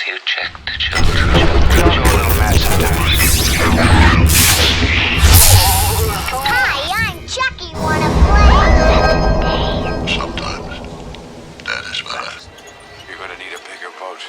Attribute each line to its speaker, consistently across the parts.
Speaker 1: Have you checked the children? Your little master.
Speaker 2: Hi, I'm Chucky. Wanna play?
Speaker 3: Sometimes that is better.
Speaker 1: You're gonna need a bigger boat.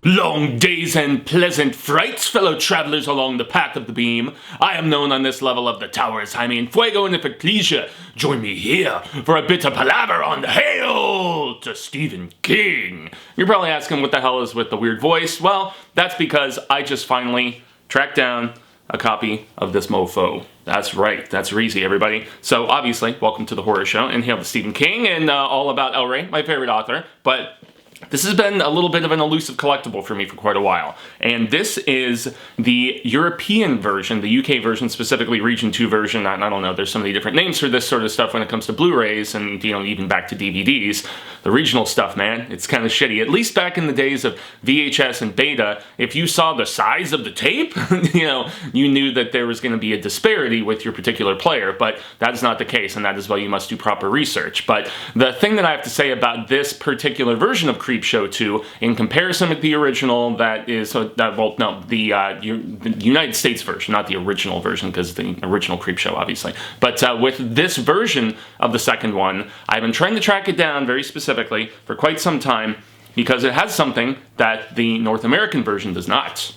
Speaker 4: Long days and pleasant frights, fellow travelers along the path of the beam. I am known on this level of the tower as Jaime and Fuego, and if it please you, join me here for a bit of palaver on the Hail to Stephen King. You're probably asking what the hell is with the weird voice. Well, that's because I just finally tracked down a copy of this mofo. That's right, that's Reezy, everybody. So obviously, welcome to the horror show, and hail to Stephen King, and all about El Rey, my favorite author, but this has been a little bit of an elusive collectible for me for quite a while. And this is the European version, the UK version, specifically Region 2 version. I don't know, there's so many different names for this sort of stuff when it comes to Blu-rays and, you know, even back to DVDs. The regional stuff, man, it's kind of shitty. At least back in the days of VHS and Beta, if you saw the size of the tape, you know, you knew that there was going to be a disparity with your particular player, but that is not the case, and that is why you must do proper research. But the thing that I have to say about this particular version of Creepshow 2, in comparison with the original, that is, the United States version, not the original version, because the original Creepshow, obviously. But with this version of the second one, I've been trying to track it down very specifically for quite some time, because it has something that the North American version does not.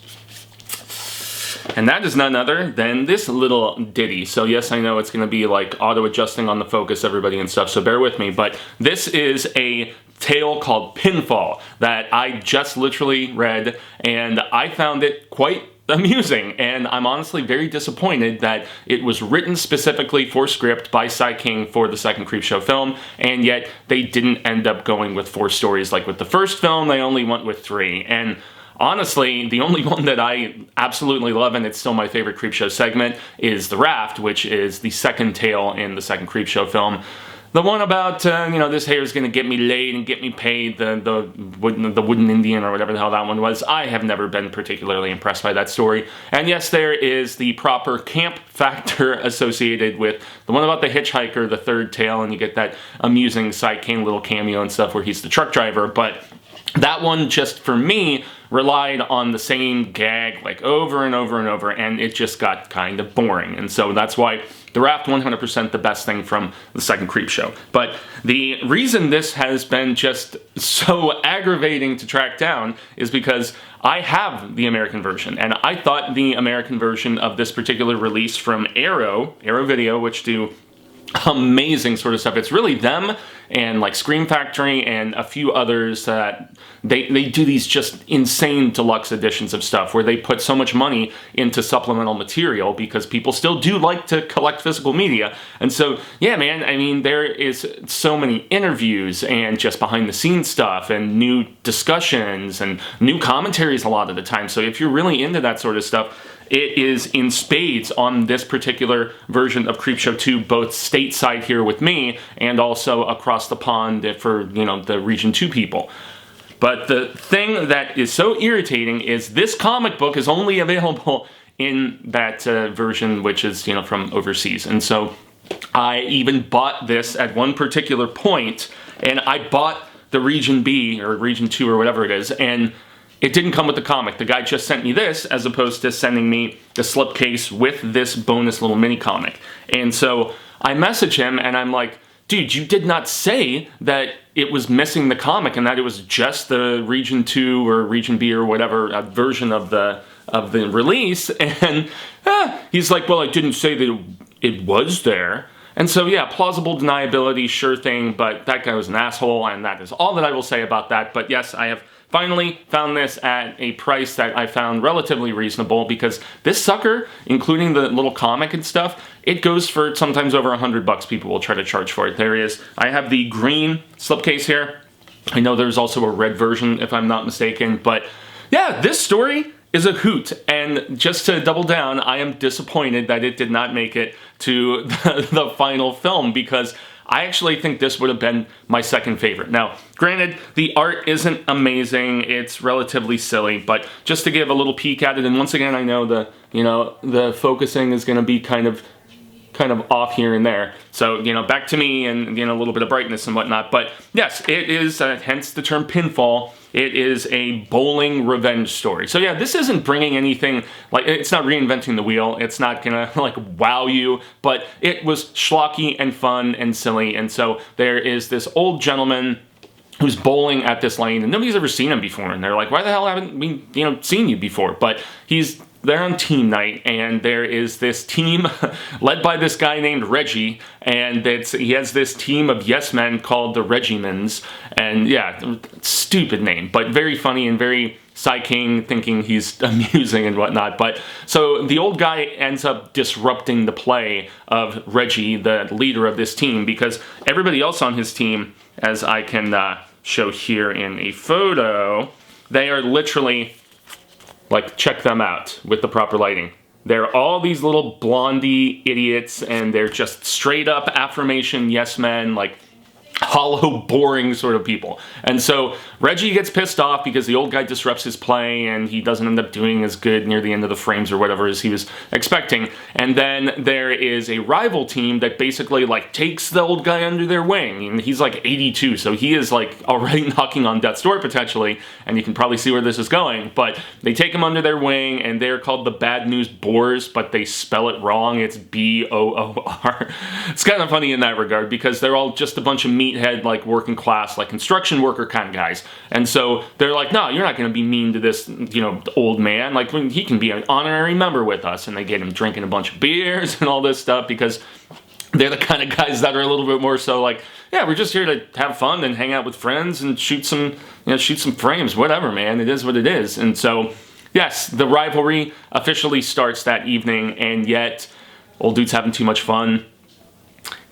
Speaker 4: And that is none other than this little ditty. So yes, I know it's going to be like auto-adjusting on the focus, everybody, and stuff, so bear with me. But this is a tale called Pinfall that I just literally read, and I found it quite amusing, and I'm honestly very disappointed that it was written specifically for script by Cy King for the second Creepshow film, and yet they didn't end up going with 4 stories like with the first film. They only went with 3, and honestly, the only one that I absolutely love, and it's still my favorite Creepshow segment, is The Raft, which is the second tale in the second Creepshow film. The one about, you know, this hair's gonna get me laid and get me paid, the wooden Indian or whatever the hell that one was. I have never been particularly impressed by that story. And yes, there is the proper camp factor associated with the one about the hitchhiker, the third tale, and you get that amusing Cy King little cameo and stuff where he's the truck driver, but that one, just for me, relied on the same gag like over and over and over, and it just got kind of boring. And so that's why The Raft 100% the best thing from the second Creepshow. But the reason this has been just so aggravating to track down is because I have the American version, and I thought the American version of this particular release from Arrow Video, which do amazing sort of stuff. It's really them and like Scream Factory and a few others that they do these just insane deluxe editions of stuff where they put so much money into supplemental material because people still do like to collect physical media. And so, yeah, man, I mean, there is so many interviews and just behind the scenes stuff and new discussions and new commentaries a lot of the time. So if you're really into that sort of stuff, it is in spades on this particular version of Creepshow 2, both stateside here with me and also across the pond for, you know, the Region 2 people. But the thing that is so irritating is this comic book is only available in that version, which is, you know, from overseas. And so I even bought this at one particular point, and I bought the Region B or Region 2 or whatever it is, and it didn't come with the comic. The guy just sent me this as opposed to sending me the slipcase with this bonus little mini comic. And so I message him and I'm like, dude, you did not say that it was missing the comic and that it was just the Region 2 or Region B or whatever version of the release. And he's like, well, I didn't say that it was there. And so, yeah, plausible deniability, sure thing, but that guy was an asshole, and that is all that I will say about that. But yes, I have finally found this at a price that I found relatively reasonable, because this sucker, including the little comic and stuff, it goes for sometimes over $100 people will try to charge for it. There he is. I have the green slipcase here. I know there's also a red version, if I'm not mistaken, but yeah, this story is a hoot, and just to double down, I am disappointed that it did not make it to the final film, because I actually think this would have been my second favorite. Now, granted, the art isn't amazing, it's relatively silly, but just to give a little peek at it, and once again, I know the focusing is going to be kind of kind of off here and there. So, you know, back to me and, you know, a little bit of brightness and whatnot. But yes, it is, hence the term pinfall. It is a bowling revenge story. So yeah, this isn't bringing anything, like, it's not reinventing the wheel. It's not gonna, like, wow you, but it was schlocky and fun and silly. And so there is this old gentleman who's bowling at this lane, and nobody's ever seen him before, and they're like, why the hell haven't we, you know, seen you before? But he's there on team night, and there is this team led by this guy named Reggie, and he has this team of yes men called the Regimans, and yeah, stupid name, but very funny and very Sai King thinking he's amusing and whatnot. But so the old guy ends up disrupting the play of Reggie, the leader of this team, because everybody else on his team, as I can show here in a photo, they are literally, like, check them out with the proper lighting. They're all these little blondie idiots, and they're just straight up affirmation yes men, like hollow, boring sort of people. And so Reggie gets pissed off because the old guy disrupts his play and he doesn't end up doing as good near the end of the frames or whatever as he was expecting. And then there is a rival team that basically, like, takes the old guy under their wing. And he's like 82, so he is, like, already knocking on death's door potentially, and you can probably see where this is going. But they take him under their wing, and they're called the Bad News Boars, but they spell it wrong. It's B-O-O-R. It's kind of funny in that regard because they're all just a bunch of meathead, like, working class, like, construction worker kind of guys. And so they're like, no, you're not going to be mean to this, you know, old man. Like, he can be an honorary member with us. And they get him drinking a bunch of beers and all this stuff because they're the kind of guys that are a little bit more so like, yeah, we're just here to have fun and hang out with friends and shoot some frames, whatever, man. It is what it is. And so, yes, the rivalry officially starts that evening, and yet old dude's having too much fun.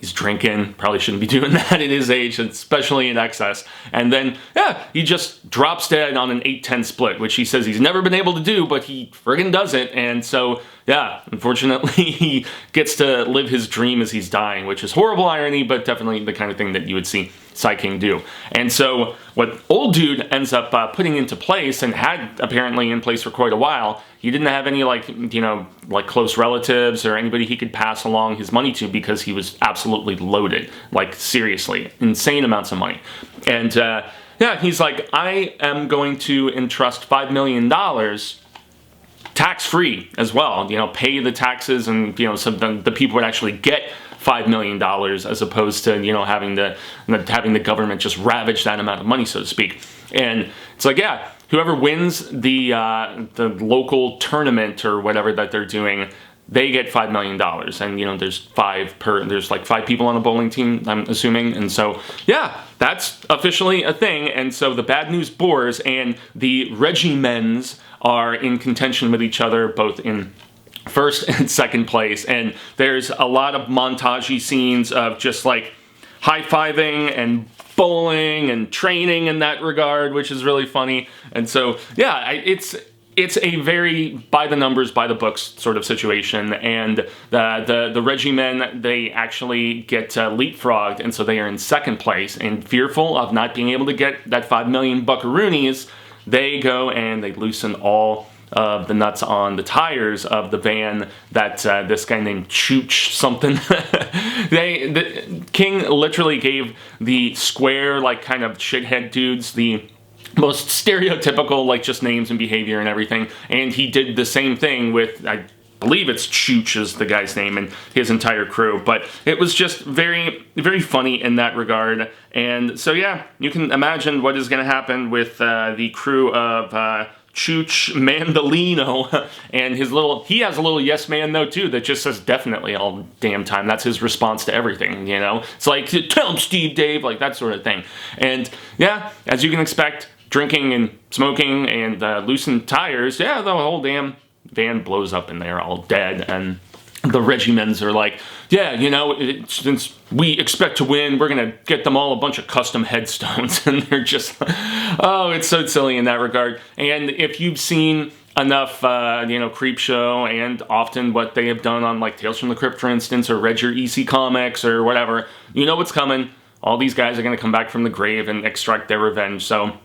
Speaker 4: He's drinking, probably shouldn't be doing that at his age, especially in excess. And then, yeah, he just drops dead on an 8-10 split, which he says he's never been able to do, but he friggin' does it. And so, yeah, unfortunately, he gets to live his dream as he's dying, which is horrible irony, but definitely the kind of thing that you would see Sai King do. And so what old dude ends up putting into place, and had apparently in place for quite a while, he didn't have any, like, you know, like close relatives or anybody he could pass along his money to because he was absolutely loaded, like, seriously, insane amounts of money. And yeah, he's like, I am going to entrust $5 million tax-free as well, you know, pay the taxes, and, you know, so the people would actually get $5 million as opposed to, you know, having the government just ravage that amount of money, so to speak. And it's like, yeah, whoever wins the local tournament or whatever that they're doing, they get $5 million. And, you know, there's like 5 people on a bowling team, I'm assuming. And so, yeah, that's officially a thing. And so the Bad News Boars and the Regimens are in contention with each other, both in first and second place. And there's a lot of montagey scenes of just, like, high-fiving and bowling and training in that regard, which is really funny. And so, yeah, it's a very by the numbers, by the books sort of situation. And the Regimen, they actually get leapfrogged, and so they are in second place. And fearful of not being able to get that 5 million buckaroonies, they go and they loosen all of the nuts on the tires of the van that this guy named Chooch something. The King literally gave the square, like, kind of shithead dudes the most stereotypical, like, just names and behavior and everything. And he did the same thing with, I believe it's Chooch is the guy's name, and his entire crew. But it was just very, very funny in that regard. And so, yeah, you can imagine what is going to happen with the crew of Chooch Mandolino and he has a little yes man though too that just says definitely all damn time. That's his response to everything, you know? It's like, tell him Steve Dave, like that sort of thing. And yeah, as you can expect, drinking and smoking and loosened tires, yeah, the whole damn van blows up and they're all dead. And the Regimens are like, yeah, you know, since we expect to win, we're going to get them all a bunch of custom headstones. And they're just, oh, it's so silly in that regard. And if you've seen enough, you know, Creepshow and often what they have done on, like, Tales from the Crypt, for instance, or read your EC Comics or whatever, you know what's coming. All these guys are going to come back from the grave and extract their revenge. So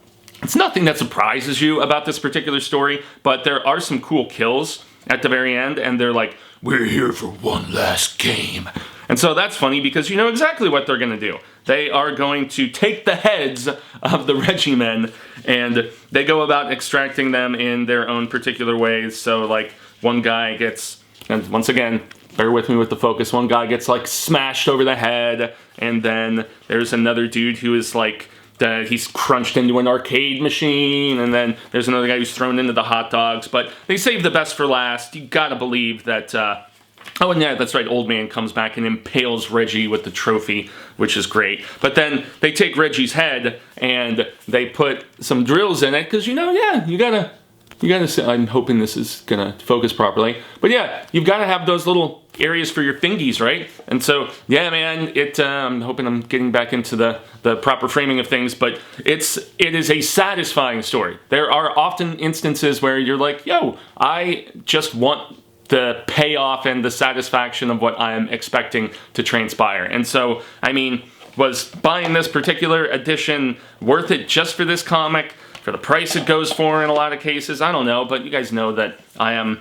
Speaker 4: it's nothing that surprises you about this particular story, but there are some cool kills at the very end, and they're, like, we're here for one last game. And so that's funny because you know exactly what they're going to do. They are going to take the heads of the Reggie men and they go about extracting them in their own particular ways. So like one guy gets, and once again, bear with me with the focus, one guy gets like smashed over the head, and then there's another dude who is like, he's crunched into an arcade machine, and then there's another guy who's thrown into the hot dogs, but they save the best for last. You gotta believe that, oh, and yeah, that's right, Old Man comes back and impales Reggie with the trophy, which is great. But then they take Reggie's head and they put some drills in it, because, you know, yeah, you gotta say, I'm hoping this is gonna focus properly, but yeah, you've gotta have those little areas for your fingies, right? And so, yeah, man, I'm hoping I'm getting back into the proper framing of things, but it is a satisfying story. There are often instances where you're like, yo, I just want the payoff and the satisfaction of what I'm expecting to transpire. And so, I mean, was buying this particular edition worth it just for this comic? For the price it goes for in a lot of cases? I don't know, but you guys know that I am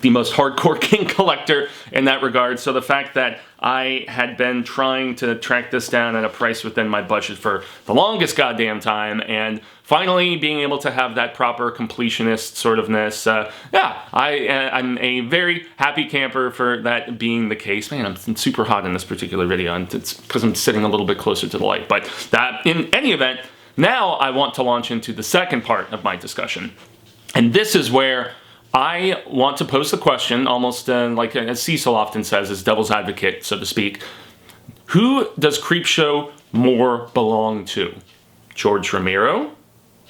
Speaker 4: the most hardcore King collector in that regard, so the fact that I had been trying to track this down at a price within my budget for the longest goddamn time, and finally being able to have that proper completionist sort ofness, yeah, I'm a very happy camper for that being the case. Man, I'm super hot in this particular video, and it's because I'm sitting a little bit closer to the light, but that, in any event, now I want to launch into the second part of my discussion, and this is where I want to pose the question, almost like as Cecil often says, as devil's advocate, so to speak. Who does Creepshow more belong to? George Romero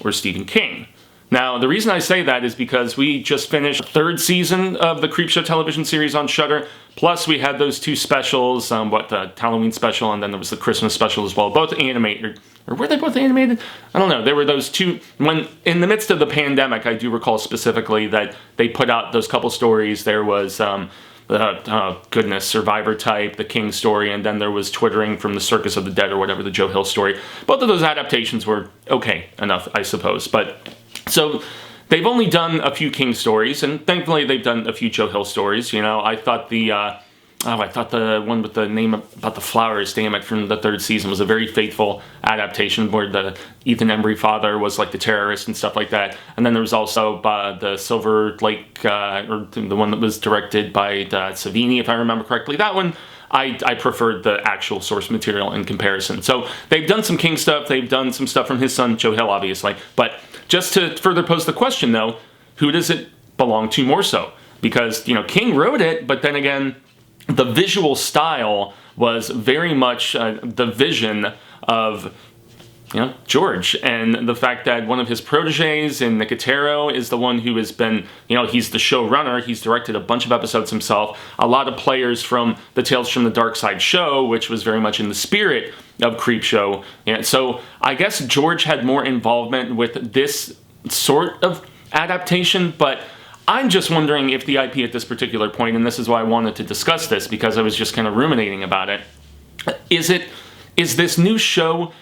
Speaker 4: or Stephen King? Now, the reason I say that is because we just finished the third season of the Creepshow television series on Shudder. Plus, we had those two specials, the Halloween special, and then there was the Christmas special as well, both animated. Or were they both animated? I don't know. There were those two. When in the midst of the pandemic, I do recall specifically that they put out those couple stories. There was, Survivor Type, the King story, and then there was Twittering from the Circus of the Dead or whatever, the Joe Hill story. Both of those adaptations were okay enough, I suppose. But so they've only done a few King stories, and thankfully they've done a few Joe Hill stories. You know, I thought the one with the name about the flowers, damn it, from the third season was a very faithful adaptation where the Ethan Embry father was like the terrorist and stuff like that. And then there was also the Silver Lake, or the one that was directed by Savini, if I remember correctly. That one, I preferred the actual source material in comparison. So they've done some King stuff. They've done some stuff from his son, Joe Hill, obviously. But just to further pose the question, though, who does it belong to more so? Because, you know, King wrote it, but then again, the visual style was very much the vision of, you know, George, and the fact that one of his proteges in Nicotero is the one who has been, you know, he's the showrunner. He's directed a bunch of episodes himself. A lot of players from the Tales from the Dark Side show, which was very much in the spirit of Creepshow. And so I guess George had more involvement with this sort of adaptation, but I'm just wondering if the IP at this particular point, and this is why I wanted to discuss this, because I was just kind of ruminating about it, is this new show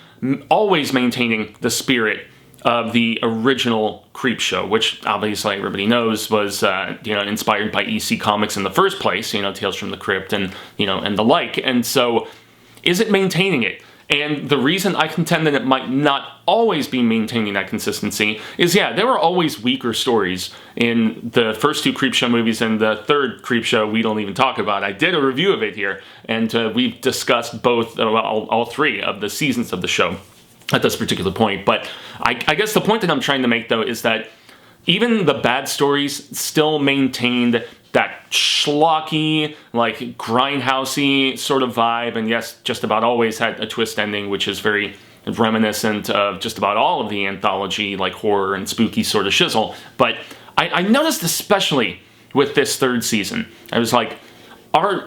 Speaker 4: always maintaining the spirit of the original Creepshow, which obviously everybody knows was, inspired by EC Comics in the first place, you know, Tales from the Crypt and, you know, and the like. And so, is it maintaining it? And the reason I contend that it might not always be maintaining that consistency is, yeah, there were always weaker stories in the first two Creepshow movies, and the third Creepshow we don't even talk about. I did a review of it here, and we've discussed both, all three of the seasons of the show at this particular point. But I guess the point that I'm trying to make, though, is that even the bad stories still maintained that schlocky, like grindhousey sort of vibe, and yes, just about always had a twist ending, which is very reminiscent of just about all of the anthology, like horror and spooky sort of shizzle. But I noticed especially with this third season, I was like,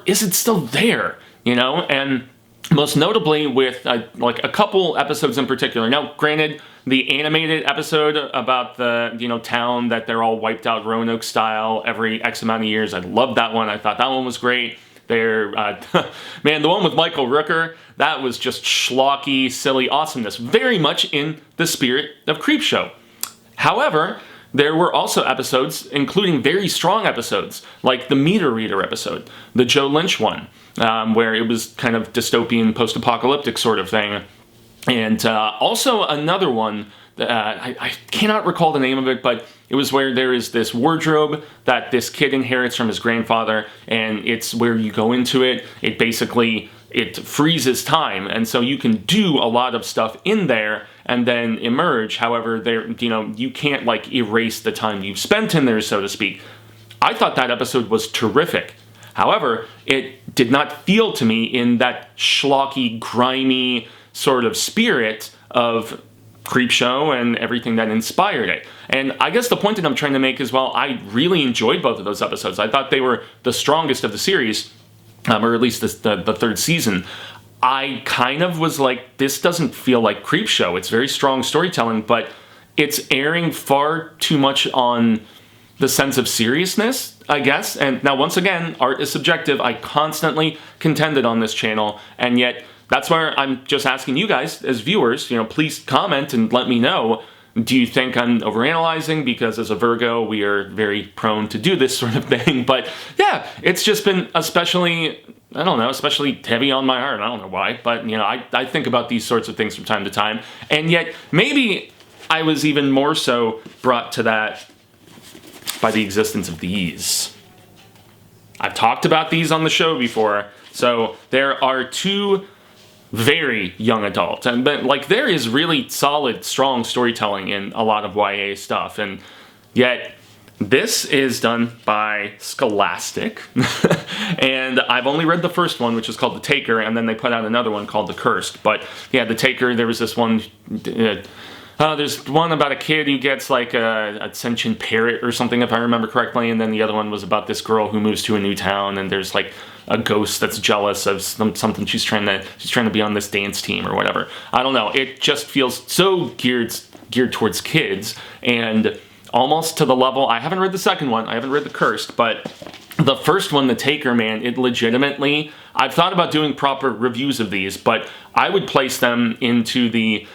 Speaker 4: is it still there? You know, and most notably with like a couple episodes in particular. Now, granted, the animated episode about the, you know, town that they're all wiped out Roanoke style every X amount of years, I loved that one. I thought that one was great. Man, the one with Michael Rooker, that was just schlocky, silly awesomeness. Very much in the spirit of Creepshow. However, there were also episodes, including very strong episodes, like the Meter Reader episode, the Joe Lynch one, where it was kind of dystopian, post-apocalyptic sort of thing. And also another one, I cannot recall the name of it, but it was where there is this wardrobe that this kid inherits from his grandfather, and it's where you go into it, it freezes time, and so you can do a lot of stuff in there and then emerge. However, you can't like erase the time you've spent in there, so to speak. I thought that episode was terrific. However, it did not feel to me in that schlocky, grimy sort of spirit of Creepshow and everything that inspired it. And I guess the point that I'm trying to make is, well, I really enjoyed both of those episodes. I thought they were the strongest of the series, or at least the third season. I kind of was like, this doesn't feel like Creepshow. It's very strong storytelling, but it's airing far too much on the sense of seriousness, I guess. And now, once again, art is subjective. I constantly contended on this channel, and yet that's where I'm just asking you guys as viewers, please comment and let me know. Do you think I'm overanalyzing? Because as a Virgo, we are very prone to do this sort of thing. But yeah, it's just been especially heavy on my heart. I don't know why, but I think about these sorts of things from time to time. And yet maybe I was even more so brought to that by the existence of these. I've talked about these on the show before. So there are two very young adults, but like there is really solid, strong storytelling in a lot of YA stuff, and yet this is done by Scholastic, and I've only read the first one, which is called The Taker, and then they put out another one called The Cursed. But yeah, The Taker, there was this one. There's one about a kid who gets like a sentient parrot or something, if I remember correctly, and then the other one was about this girl who moves to a new town, and there's like a ghost that's jealous of something she's trying to be on this dance team or whatever. I don't know. It just feels so geared towards kids, and almost to the level. I haven't read the second one. I haven't read The Cursed, but the first one, The Taker, man, it legitimately. I've thought about doing proper reviews of these, but I would place them into the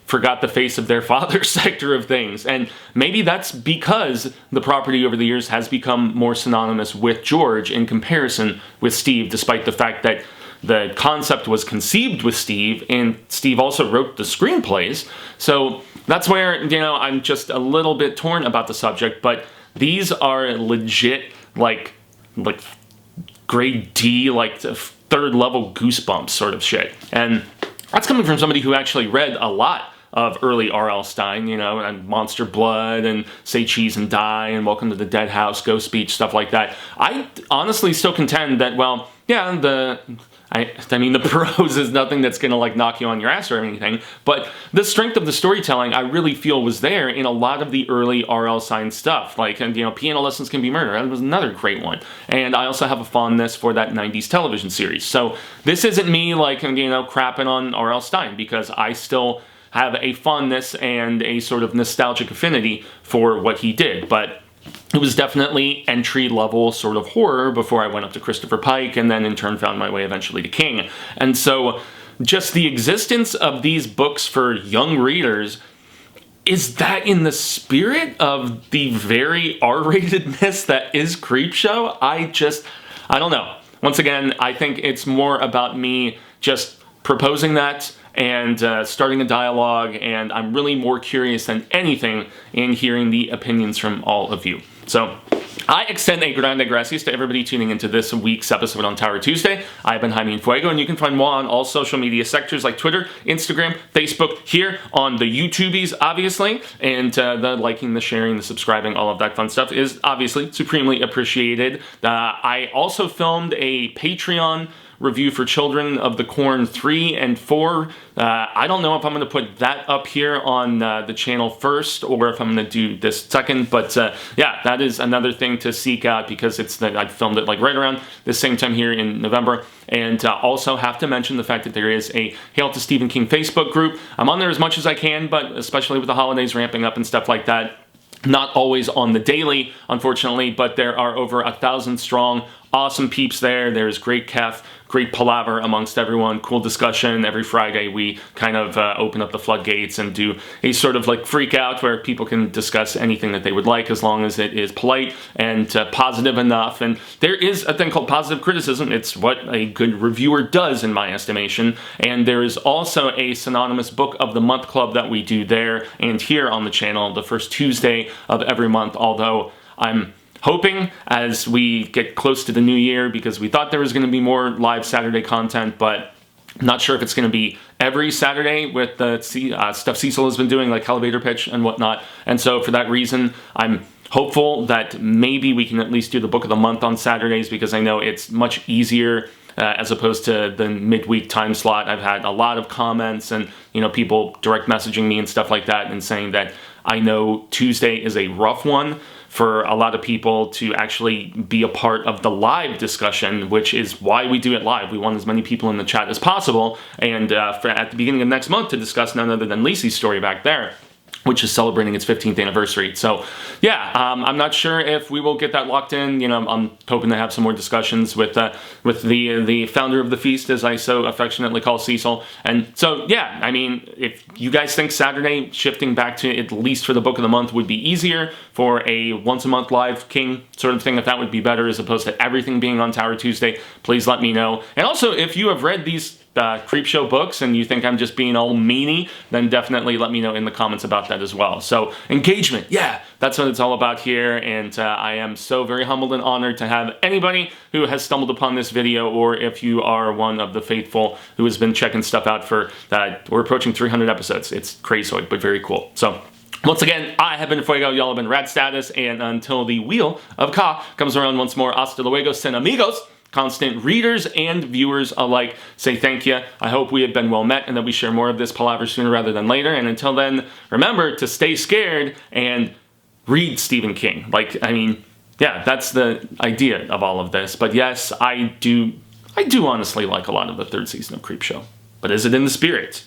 Speaker 4: forgot the face of their father sector of things. And maybe that's because the property over the years has become more synonymous with George in comparison with Steve, despite the fact that the concept was conceived with Steve, and Steve also wrote the screenplays. So that's where, I'm just a little bit torn about the subject, but these are legit, like grade D, like third level Goosebumps sort of shit. And that's coming from somebody who actually read a lot of early R.L. Stine, and Monster Blood, and Say Cheese and Die, and Welcome to the Dead House, Ghost Speech, stuff like that. I honestly still contend that, well, yeah, the prose is nothing that's gonna like knock you on your ass or anything, but the strength of the storytelling I really feel was there in a lot of the early R.L. Stine stuff, like, and Piano Lessons Can Be Murder. That was another great one. And I also have a fondness for that 90s television series. So this isn't me like, crapping on R.L. Stine, because I still have a fondness and a sort of nostalgic affinity for what he did, but it was definitely entry-level sort of horror before I went up to Kristopher Pike, and then in turn found my way eventually to King. And so just the existence of these books for young readers, is that in the spirit of the very R-ratedness that is Creepshow? I don't know. Once again, I think it's more about me just proposing that and starting a dialogue, and I'm really more curious than anything in hearing the opinions from all of you. So I extend a grande gracias to everybody tuning into this week's episode on Tower Tuesday. I've been Jaime Fuego, and you can find more on all social media sectors like Twitter, Instagram, Facebook, here on the YouTubies, obviously, and the liking, the sharing, the subscribing, all of that fun stuff is obviously supremely appreciated. I also filmed a Patreon review for Children of the Corn 3 and 4. I don't know if I'm going to put that up here on the channel first, or if I'm going to do this second, but yeah, that is another thing to seek out, because I filmed it like right around the same time here in November. And also have to mention the fact that there is a Hail to Stephen King Facebook group. I'm on there as much as I can, but especially with the holidays ramping up and stuff like that, not always on the daily, unfortunately, but there are over 1,000 strong awesome peeps there. There's great kef, great palaver amongst everyone, cool discussion. Every Friday we kind of open up the floodgates and do a sort of like freak out where people can discuss anything that they would like as long as it is polite and positive enough. And there is a thing called positive criticism. It's what a good reviewer does in my estimation. And there is also a synonymous book of the month club that we do there and here on the channel the first Tuesday of every month, although I'm hoping as we get close to the new year, because we thought there was going to be more live Saturday content, but I'm not sure if it's going to be every Saturday with the stuff Cecil has been doing, like elevator pitch and whatnot. And so for that reason, I'm hopeful that maybe we can at least do the book of the month on Saturdays, because I know it's much easier as opposed to the midweek time slot. I've had a lot of comments and, people direct messaging me and stuff like that and saying that I know Tuesday is a rough one for a lot of people to actually be a part of the live discussion, which is why we do it live. We want as many people in the chat as possible, and at the beginning of next month to discuss none other than Lacey's story back there, which is celebrating its 15th anniversary. So yeah, I'm not sure if we will get that locked in. I'm hoping to have some more discussions with the founder of the feast, as I so affectionately call Cecil. And so yeah, I mean, if you guys think Saturday shifting back to at least for the book of the month would be easier for a once a month live King sort of thing, if that would be better as opposed to everything being on Tower Tuesday, please let me know. And also, if you have read these Creepshow books and you think I'm just being all meanie, then definitely let me know in the comments about that as well. So engagement, yeah, that's what it's all about here, and I am so very humbled and honored to have anybody who has stumbled upon this video, or if you are one of the faithful who has been checking stuff out for that. We're approaching 300 episodes. It's crazoid, but very cool. So once again, I have been Fuego, y'all have been Rad Status, and until the Wheel of Ka comes around once more, hasta luego, sin amigos. Constant readers and viewers alike say thank you. I hope we have been well met and that we share more of this palaver sooner rather than later. And until then, remember to stay scared and read Stephen King. Yeah, that's the idea of all of this. But yes, I do honestly like a lot of the third season of Creepshow. But is it in the spirit?